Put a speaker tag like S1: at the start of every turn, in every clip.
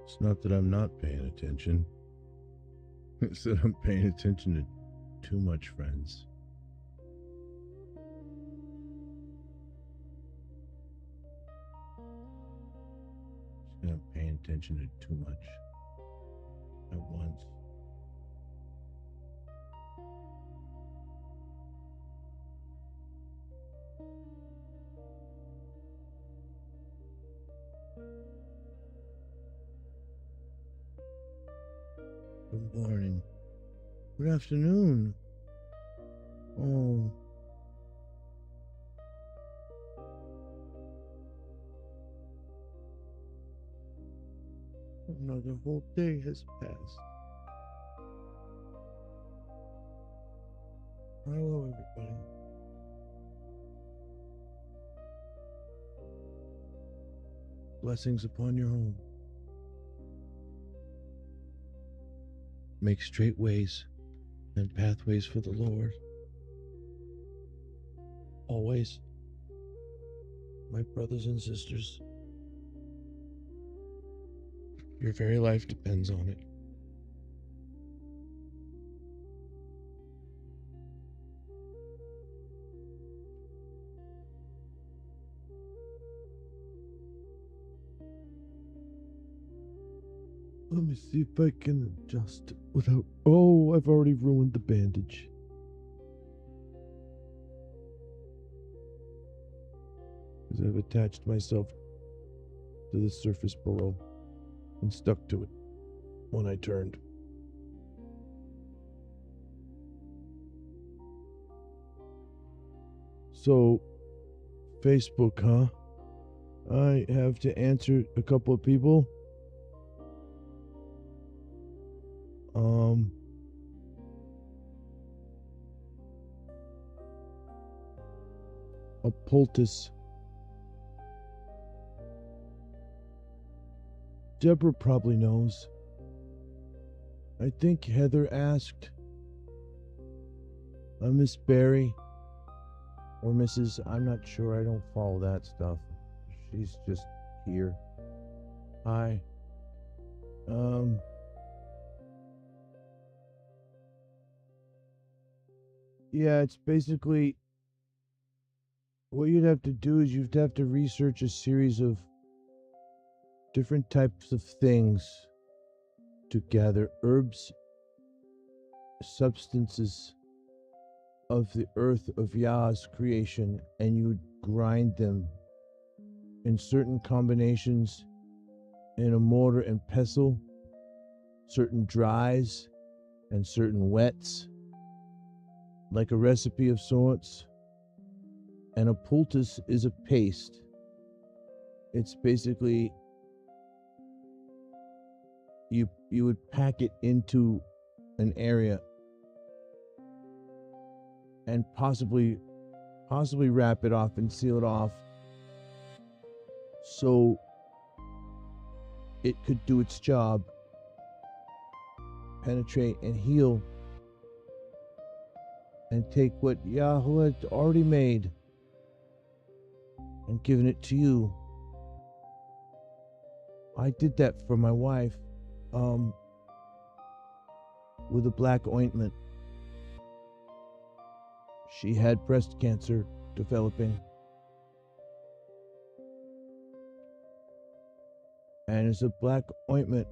S1: It's not that I'm not paying attention. It's that I'm paying attention to too much, friends. I'm paying attention to too much at once. Good morning. Good afternoon. Oh. Another whole day has passed. Hello, everybody. Blessings upon your home. Make straight ways and pathways for the Lord. Always, my brothers and sisters, your very life depends on it. Let me see if I can adjust it without... Oh, I've already ruined the bandage. Because I've attached myself to the surface below and stuck to it when I turned. So, Facebook, huh? I have to answer a couple of people. A poultice. Deborah probably knows. I think Heather asked. Miss Barry or Mrs. I'm not sure. I don't follow that stuff. She's just here. Hi. Yeah, it's basically what you'd have to do is you'd have to research a series of different types of things to gather herbs, substances of the earth of Yah's creation, and you would grind them in certain combinations in a mortar and pestle, certain dries and certain wets, like a recipe of sorts. And a poultice is a paste. It's basically you would pack it into an area and possibly wrap it off and seal it off so it could do its job, penetrate and heal, and take what Yahuah had already made and given it to you. I did that for my wife with a black ointment. She had breast cancer developing, and it's a black ointment.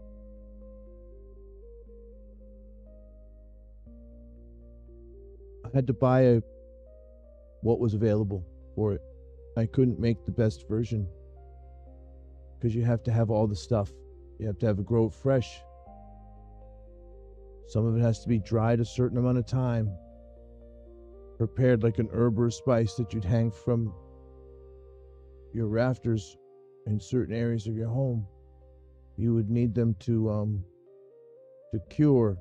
S1: I had to buy what was available for it. I couldn't make the best version because you have to have all the stuff. You have to have it grow fresh. Some of it has to be dried a certain amount of time, prepared like an herb or a spice that you'd hang from your rafters in certain areas of your home. You would need them to cure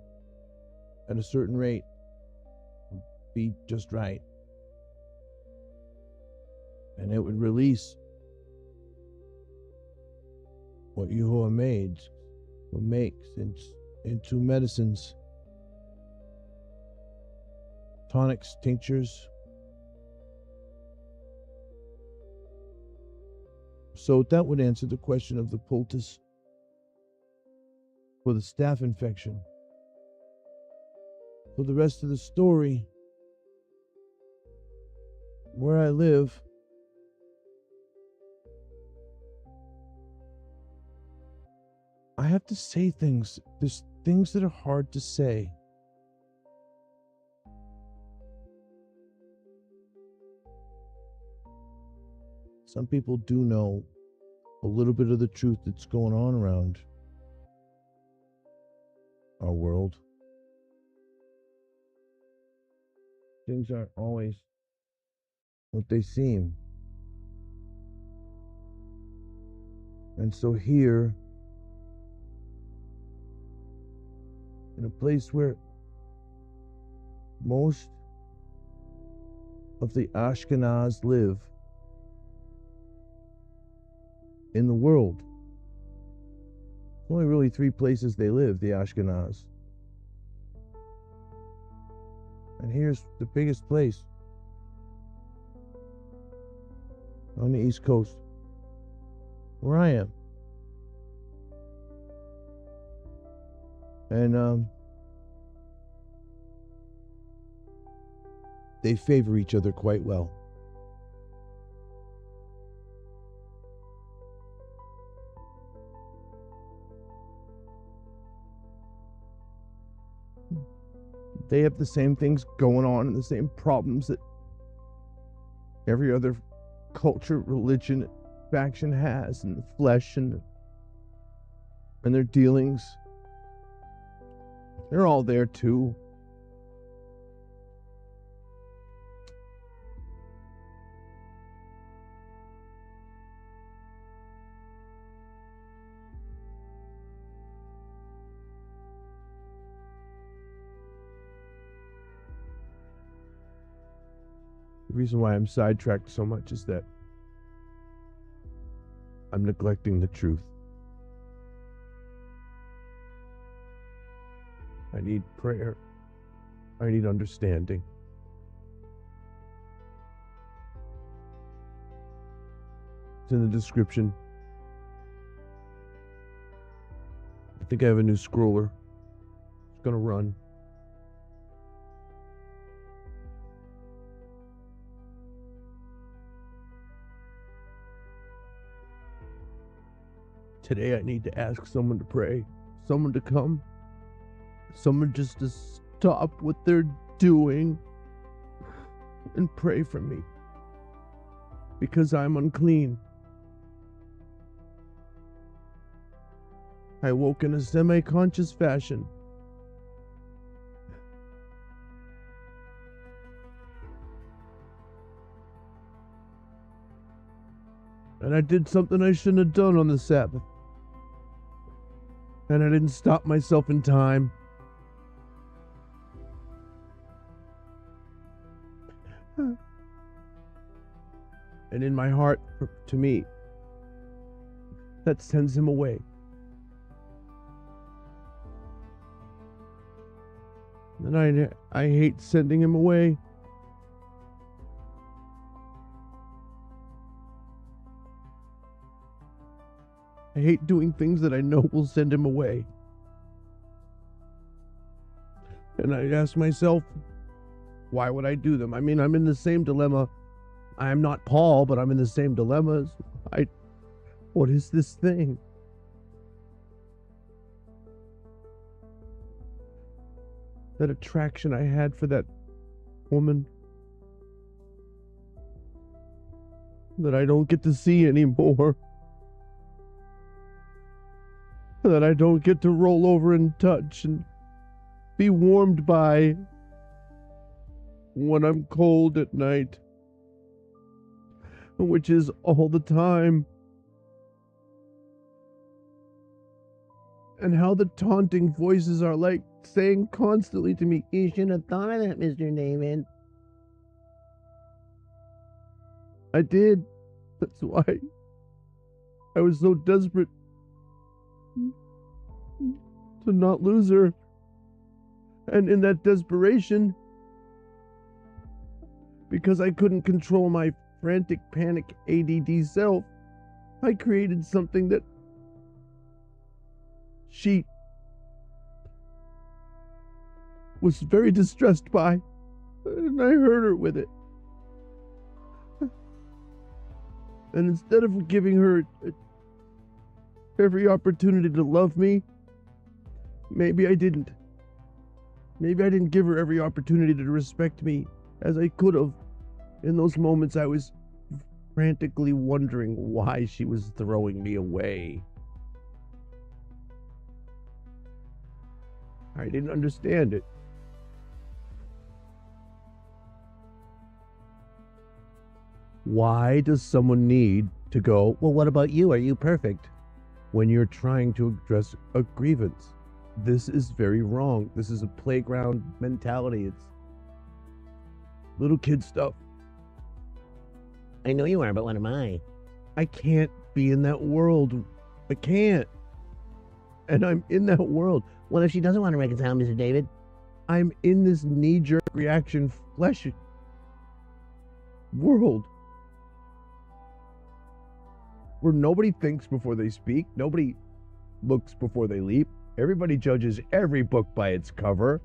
S1: at a certain rate, be just right, and it would release what Yahuah makes into medicines, tonics, tinctures. So that would answer the question of the poultice. for the staph infection. For the rest of the story, where I live, I have to say things. There's things that are hard to say. Some people do know a little bit of the truth that's going on around our world. Things aren't always what they seem. And so here, in a place where most of the Ashkenaz live in the world, there's only really 3 places they live, the Ashkenaz. And here's the biggest place on the East Coast, where I am. And they favor each other quite well. They have the same things going on and the same problems that every other culture, religion, faction has, in the flesh and their dealings. They're all there too. The reason why I'm sidetracked so much is that I'm neglecting the truth. I need prayer. I need understanding. It's in the description. I think I have a new scroller. It's gonna run. Today I need to ask someone to pray, someone to come, someone just to stop what they're doing and pray for me, because I'm unclean. I woke in a semi-conscious fashion. And I did something I shouldn't have done on the Sabbath. And I didn't stop myself in time. And in my heart, to me, that sends him away. And I hate sending him away. I hate doing things that I know will send him away. And I ask myself, why would I do them? I mean, I'm in the same dilemma. I am not Paul, but I'm in the same dilemma. What is this thing? That attraction I had for that woman that I don't get to see anymore. That I don't get to roll over and touch and be warmed by when I'm cold at night, which is all the time. And how the taunting voices are like saying constantly to me, "You shouldn't have thought of that, Mr. Naaman." I did. That's why I was so desperate to not lose her. And in that desperation, because I couldn't control my frantic panic ADD self, I created something that she
S2: was very distressed by, and I hurt her with it. And instead of giving her every opportunity to love me, maybe I didn't. Maybe I didn't give her every opportunity to respect me as I could have. In those moments, I was frantically wondering why she was throwing me away. I didn't understand it. Why does someone need to go, well, what about you? Are you perfect? When you're trying to address a grievance. This is very wrong. This is a playground mentality. It's little kid stuff.
S3: I know you are, but what am I?
S2: I can't be in that world. I can't. And I'm in that world.
S3: What if she doesn't want to reconcile, Mr. David?
S2: I'm in this knee-jerk reaction flesh world where nobody thinks before they speak. Nobody looks before they leap. Everybody judges every book by its cover.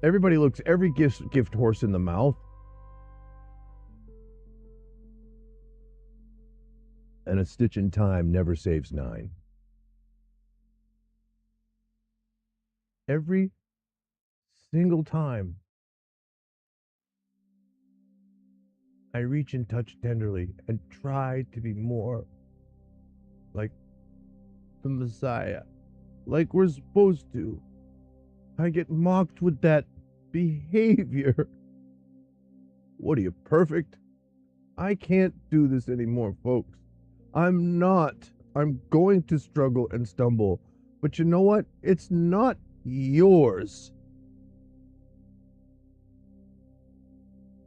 S2: Everybody looks every gift horse in the mouth. And a stitch in time never saves 9. Every single time I reach and touch tenderly and try to be more like the Messiah, like we're supposed to, I get mocked with that behavior. What are you, perfect? I can't do this anymore, folks. I'm not. I'm going to struggle and stumble. But you know what? It's not yours.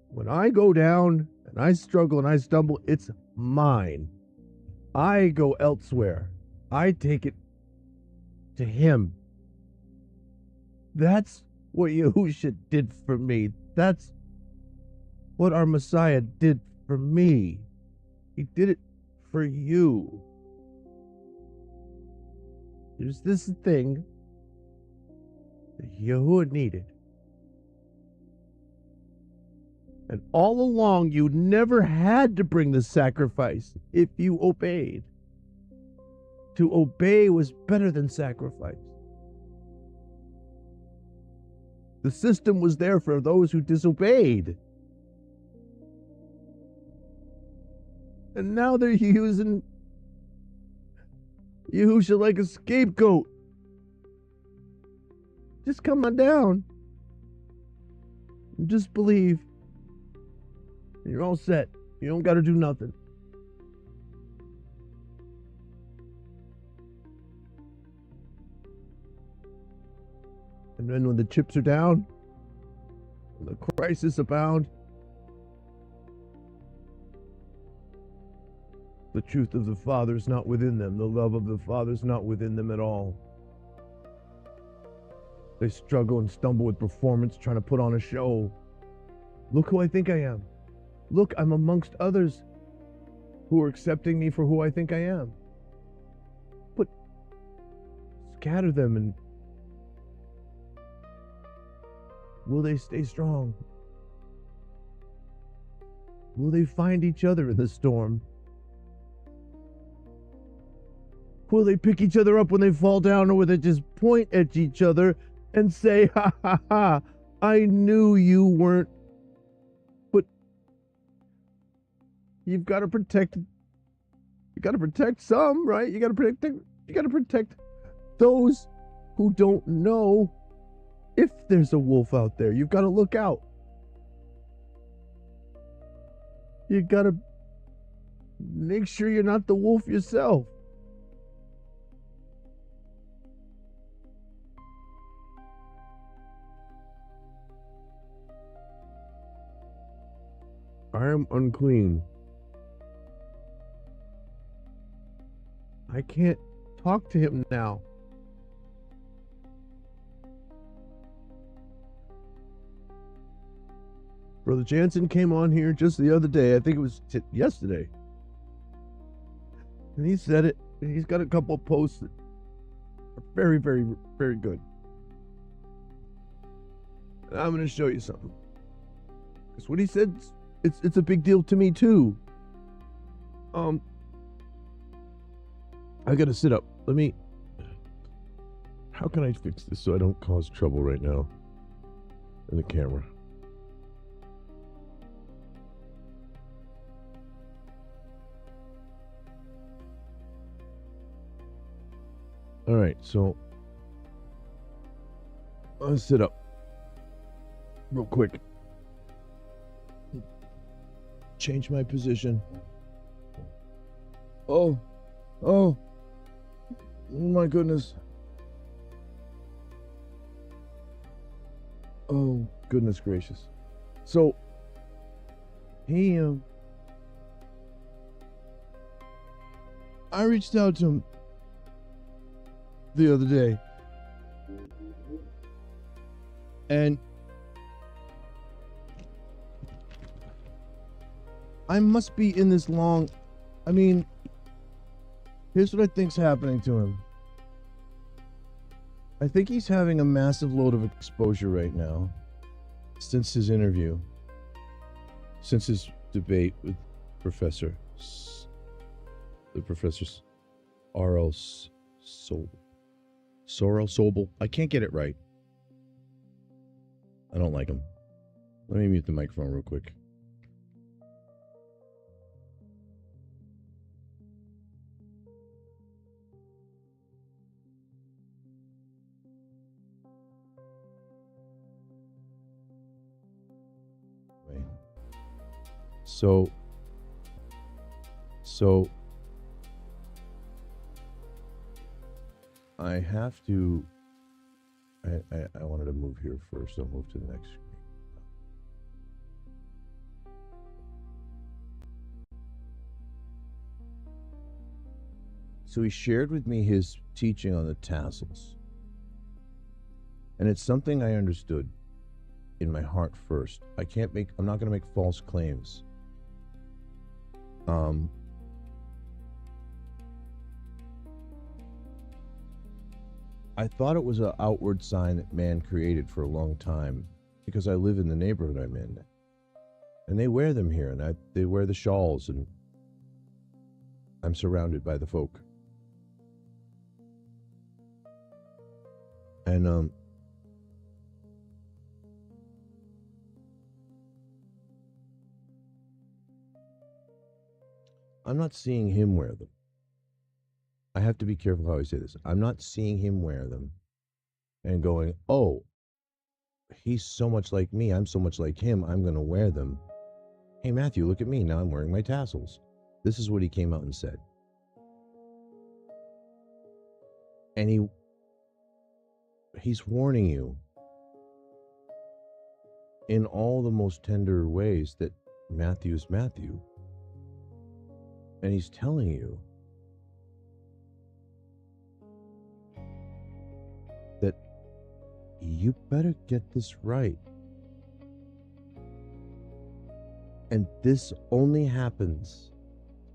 S2: When I go down and I struggle and I stumble, it's mine. I go elsewhere. I take it to him. That's what Yahusha did for me. That's what our Messiah did for me. He did it for you. There's this thing that Yahuah needed. And all along, you never had to bring the sacrifice if you obeyed. To obey was better than sacrifice. The system was there for those who disobeyed. And now they're using Yahusha like a scapegoat. Just come on down. And just believe. You're all set. You don't got to do nothing. And then when the chips are down, when the crisis abound, the truth of the Father is not within them. The love of the Father is not within them at all. They struggle and stumble with performance, trying to put on a show. Look who I think I am. Look, I'm amongst others who are accepting me for who I think I am. But scatter them, and will they stay strong? Will they find each other in the storm? Will they pick each other up when they fall down, or will they just point at each other and say, ha ha ha, I knew you weren't? But you've got to protect some, right? You got to protect those who don't know if there's a wolf out there. You've got to look out. You got to make sure you're not the wolf yourself. I am unclean. I can't talk to him now. Brother Jansen came on here just the other day. I think it was yesterday. And he said it. He's got a couple of posts that are very, very, very good. I'm going to show you something. Because what he said, it's a big deal to me too.
S1: I gotta sit up. How can I fix this so I don't cause trouble right now in the camera? All right, so I'll sit up real quick. Change my position. Oh my goodness. Oh, goodness gracious. So, I reached out to him the other day. And I must be in this long. I mean, here's what I think's happening to him. I think he's having a massive load of exposure right now since his interview, since his debate with the professor R.L. Sobel. I can't get it right. I don't like him. Let me mute the microphone real quick. So I have to. I wanted to move here first. I'll move to the next screen. So he shared with me his teaching on the tassels. And it's something I understood in my heart first. I'm not going to make false claims. I thought it was an outward sign that man created for a long time because I live in the neighborhood I'm in. And they wear them here, and they wear the shawls, and I'm surrounded by the folk. And I'm not seeing him wear them. I have to be careful how I say this. I'm not seeing him wear them and going, oh, he's so much like me. I'm so much like him. I'm going to wear them. Hey, Matthew, look at me. Now I'm wearing my tassels. This is what he came out and said. And he's warning you in all the most tender ways that Matthew's Matthew. And he's telling you that you better get this right. And this only happens,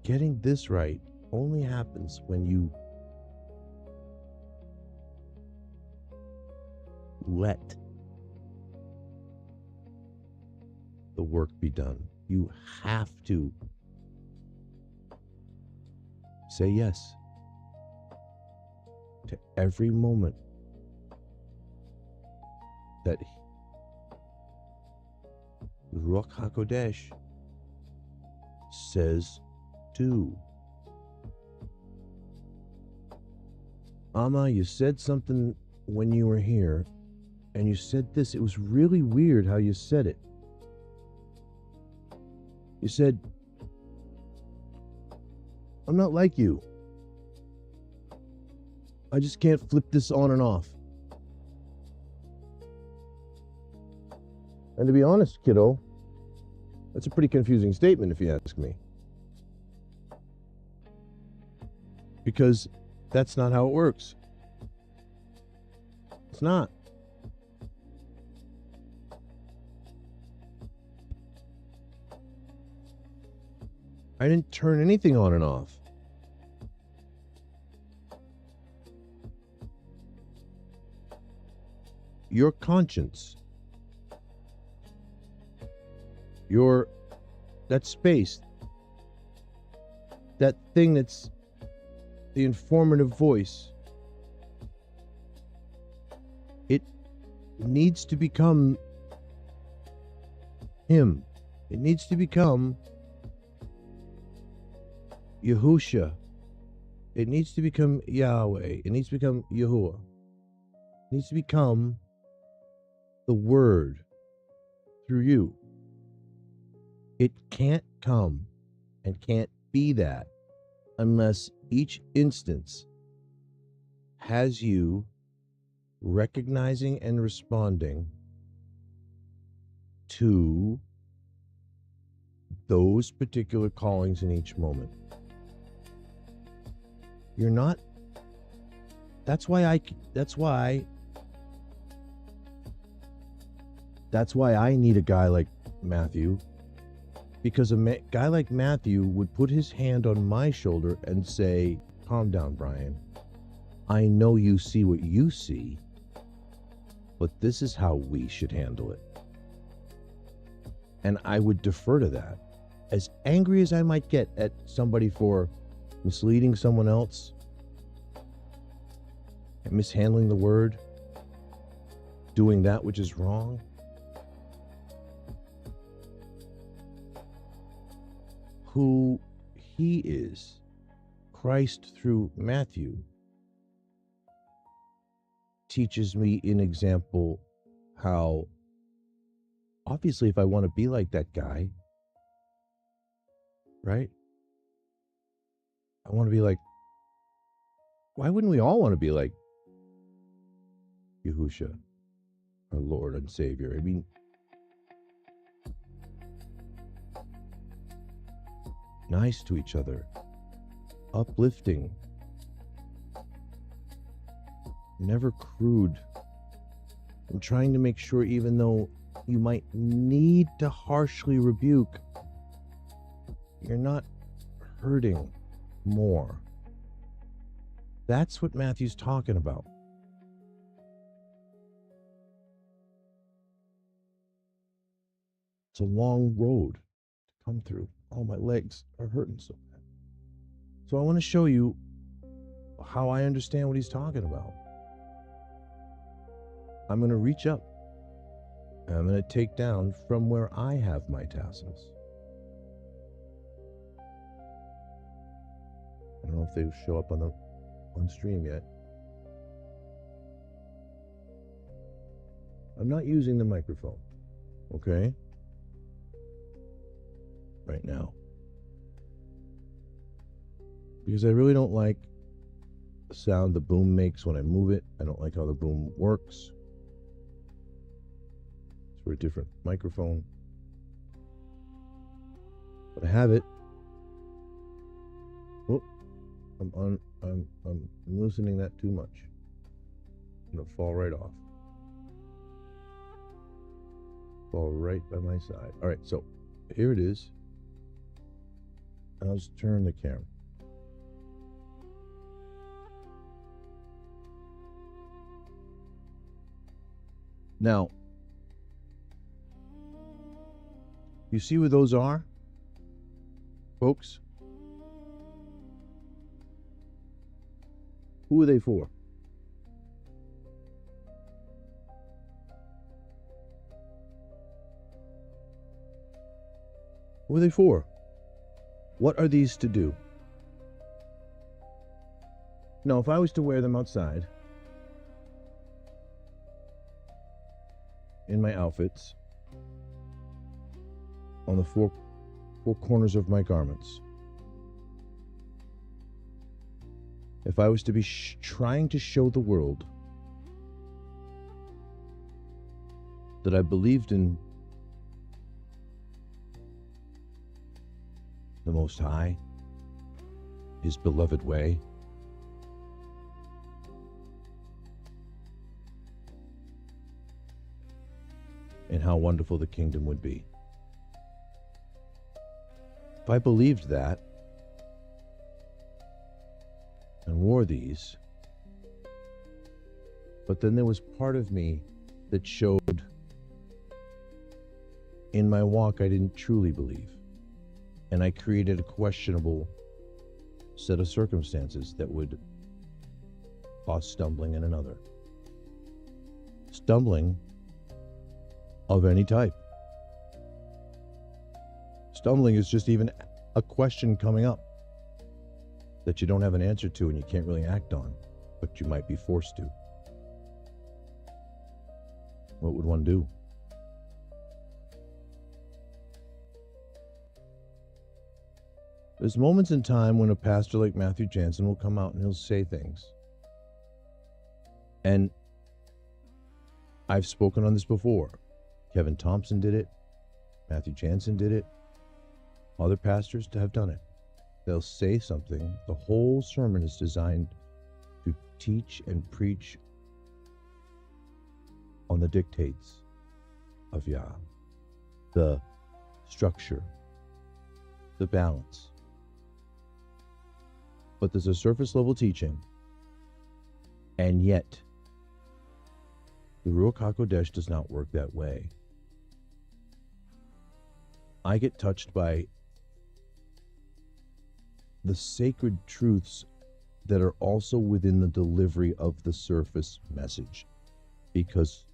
S1: getting this right only happens when you let the work be done. You have to say yes to every moment that Ruach HaKodesh says do. Amma, you said something when you were here, and you said this. It was really weird how you said it. You said, I'm not like you. I just can't flip this on and off. And to be honest, kiddo, that's a pretty confusing statement if you ask me. Because that's not how it works. It's not. I didn't turn anything on and off. Your conscience that space, that thing that's the informative voice, it needs to become him. It needs to become Yahusha. It needs to become Yahweh. It needs to become Yahuah. It needs to become the Word through you. It can't come and can't be that unless each instance has you recognizing and responding to those particular callings in each moment. You're not. That's why I need a guy like Matthew, because a guy like Matthew would put his hand on my shoulder and say, calm down, Brian. I know you see what you see, but this is how we should handle it. And I would defer to that. As angry as I might get at somebody for misleading someone else and mishandling the word, doing that which is wrong, who he is, Christ through Matthew, teaches me in example how, obviously, if I want to be like that guy, right? I want to be like, why wouldn't we all want to be like Yahusha, our Lord and Savior? I mean, nice to each other, uplifting, never crude. I'm trying to make sure, even though you might need to harshly rebuke, you're not hurting more. That's what Matthew's talking about. It's a long road to come through. Oh, my legs are hurting so bad. So I want to show you how I understand what he's talking about. I'm going to reach up and I'm going to take down from where I have my tassels. I don't know if they show up on stream yet. I'm not using the microphone, okay? Right now. Because I really don't like the sound the boom makes when I move it. I don't like how the boom works. It's for a different microphone. But I have it. Oh, I'm loosening that too much. It'll fall right off. Fall right by my side. All right, so here it is. I'll just turn the camera. Now, you see where those are, folks? Who are they for? Who are they for? What are these to do? Now, if I was to wear them outside, in my outfits, on the four corners of my garments, if I was to be trying to show the world that I believed in the Most High, His beloved way, and how wonderful the kingdom would be. If I believed that and wore these, but then there was part of me that showed in my walk, I didn't truly believe. And I created a questionable set of circumstances that would cause stumbling in another. Stumbling of any type. Stumbling is just even a question coming up that you don't have an answer to and you can't really act on, but you might be forced to. What would one do? There's moments in time when a pastor like Matthew Jansen will come out and he'll say things. And I've spoken on this before. Kevin Thompson did it. Matthew Jansen did it. Other pastors have done it. They'll say something. The whole sermon is designed to teach and preach on the dictates of Yah, the structure, the balance. But there's a surface level teaching, and yet the Ruach HaKodesh does not work that way. I get touched by the sacred truths that are also within the delivery of the surface message because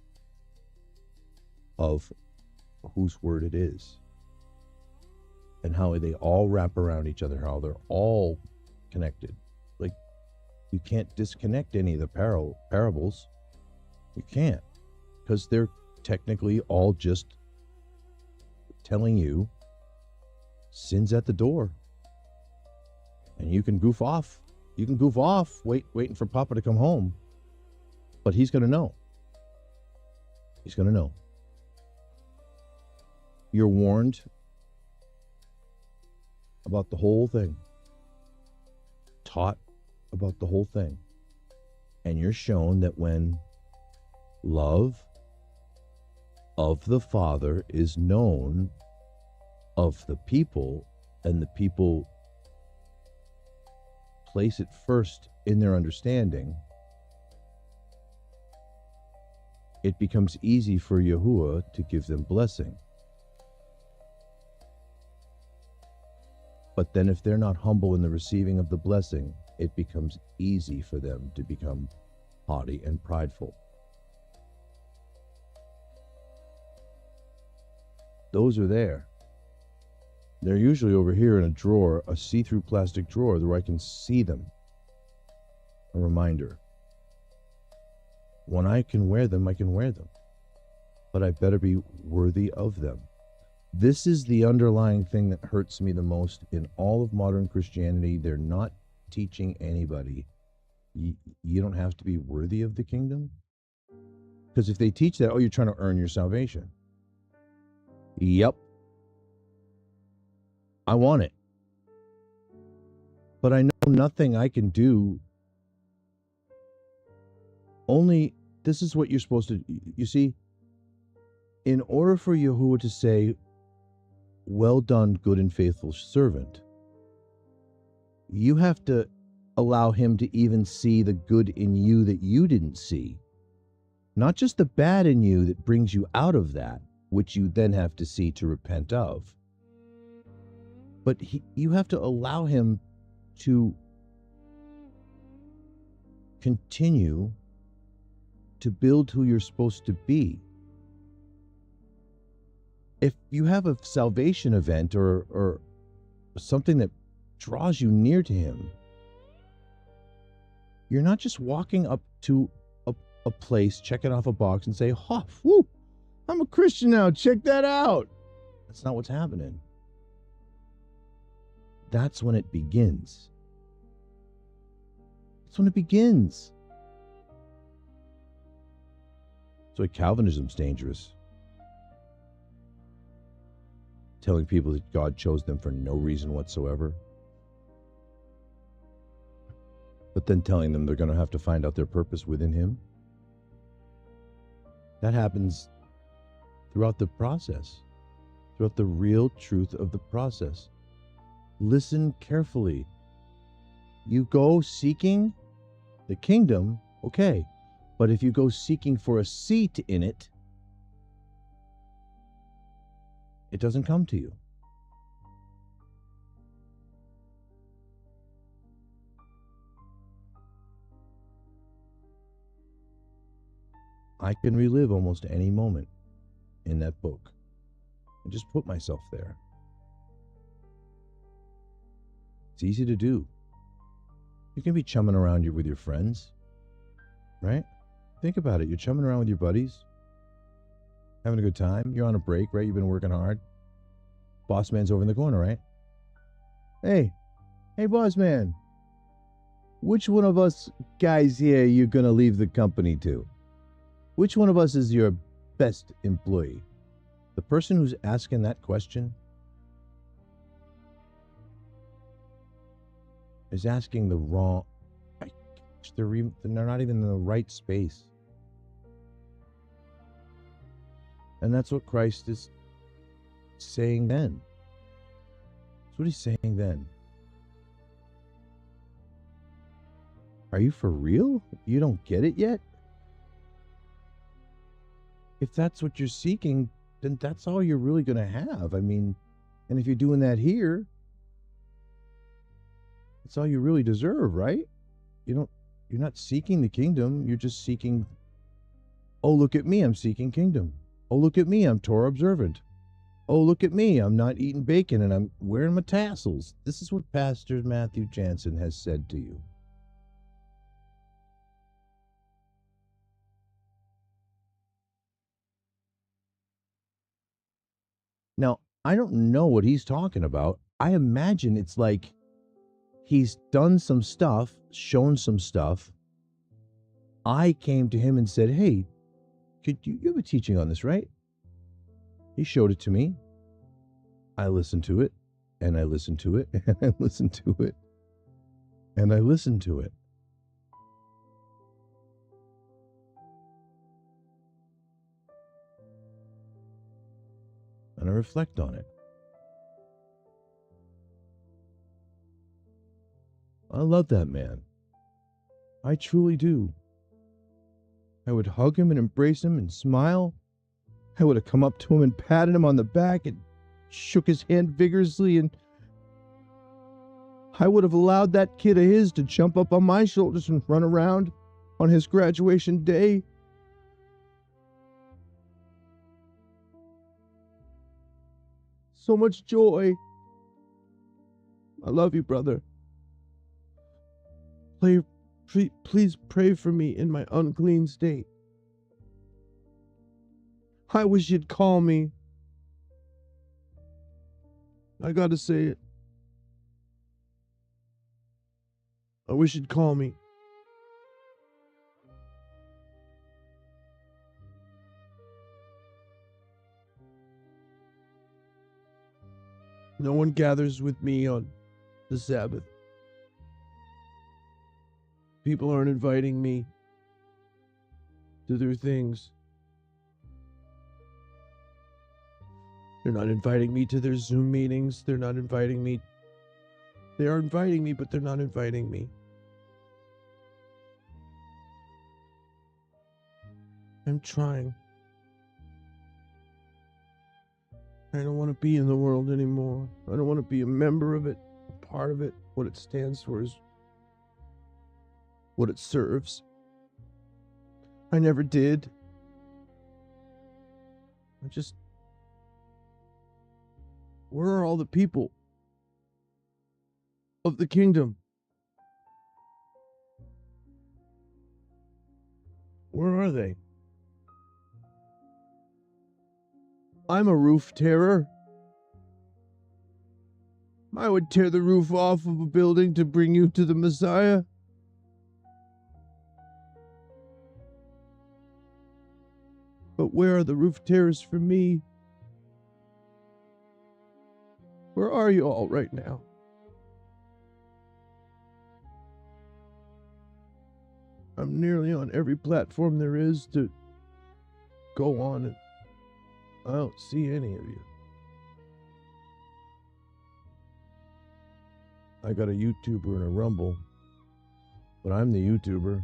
S1: of whose word it is and how they all wrap around each other, how they're all connected. Like, you can't disconnect any of the parables. You can't, because they're technically all just telling you sin's at the door. And you can goof off. You can goof off waiting for Papa to come home. But he's going to know. He's going to know. You're warned about the whole thing. Taught about the whole thing. And you're shown that when love of the Father is known of the people, and the people place it first in their understanding, it becomes easy for Yahuah to give them blessing. But then if they're not humble in the receiving of the blessing, it becomes easy for them to become haughty and prideful. Those are there. They're usually over here in a drawer, a see-through plastic drawer where I can see them. A reminder. When I can wear them, I can wear them. But I better be worthy of them. This is the underlying thing that hurts me the most in all of modern Christianity. They're not teaching anybody. You don't have to be worthy of the kingdom. Because if they teach that, oh, you're trying to earn your salvation. Yep. I want it. But I know nothing I can do. Only this is what you're supposed to, you see, in order for Yahuah to say, well done, good and faithful servant, you have to allow him to even see the good in you that you didn't see. Not just the bad in you that brings you out of that, which you then have to see to repent of. But you have to allow him to continue to build who you're supposed to be. If you have a salvation event or something that draws you near to him, you're not just walking up to a place, checking off a box and say, oh, whoo, I'm a Christian now, check that out. That's not what's happening. That's when it begins. That's when it begins. That's why Calvinism's dangerous. Telling people that God chose them for no reason whatsoever. But then telling them they're going to have to find out their purpose within him. That happens throughout the process. Throughout the real truth of the process. Listen carefully. You go seeking the kingdom, okay. But if you go seeking for a seat in it, It doesn't come to you. I can relive almost any moment in that book and just put myself there. It's easy to do. You can be chumming around with your friends, right? Think about it. You're chumming around with your buddies, having a good time. You're on a break, right? You've been working hard. Boss man's over in the corner, right? Hey, boss man. Which one of us guys here you're going to leave the company to? Which one of us is your best employee? The person who's asking that question is asking the wrong. They're not even in the right space. And that's what Christ is saying then. That's what he's saying then. Are you for real? You don't get it yet? If that's what you're seeking, then that's all you're really going to have. I mean, and if you're doing that here, that's all you really deserve, right? You're not seeking the kingdom. You're just seeking, oh, look at me, I'm seeking kingdom. Oh, look at me, I'm Torah observant. Oh, look at me, I'm not eating bacon and I'm wearing my tassels. This is what Pastor Matthew Jansen has said to you. Now, I don't know what he's talking about. I imagine it's like he's done some stuff, shown some stuff. I came to him and said, hey, you have a teaching on this, right? He showed it to me. I listened to it, and I listened to it, and I listened to it, and I listened to it. And I reflect on it. I love that man. I truly do. I would hug him and embrace him and smile. I would have come up to him and patted him on the back and shook his hand vigorously, and I would have allowed that kid of his to jump up on my shoulders and run around on his graduation day. So much joy. I love you, brother. Please pray for me in my unclean state. I wish you'd call me. I gotta say it. I wish you'd call me. No one gathers with me on the Sabbath. People aren't inviting me to their things. They're not inviting me to their Zoom meetings. They're not inviting me. They are inviting me, but they're not inviting me. I'm trying. I don't want to be in the world anymore. I don't want to be a member of it, a part of it. What it stands for is what it serves. I never did. Where are all the people of the kingdom? Where are they? I'm a roof tearer. I would tear the roof off of a building to bring you to the Messiah. But where are the roof tearers for me? Where are you all right now? I'm nearly on every platform there is to go on, and I don't see any of you. I got a YouTuber and a Rumble, but I'm the YouTuber.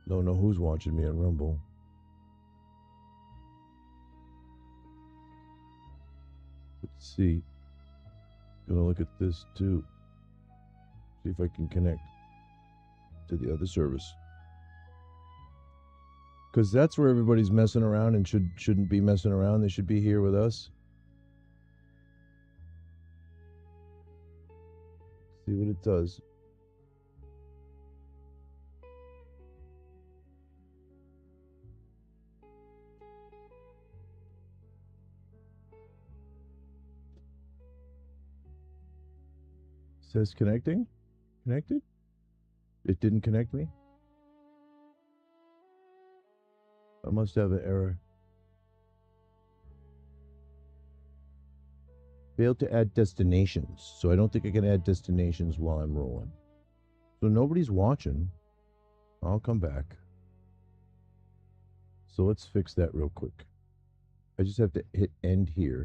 S1: Don't know who's watching me on Rumble. see. Gonna look at this too. See if I can connect to the other service. Because that's where everybody's messing around and shouldn't be messing around. They should be here with us. See what it does. Says connecting. Connected? It didn't connect me? I must have an error. Failed to add destinations. So I don't think I can add destinations while I'm rolling. So nobody's watching. I'll come back. So let's fix that real quick. I just have to hit end here.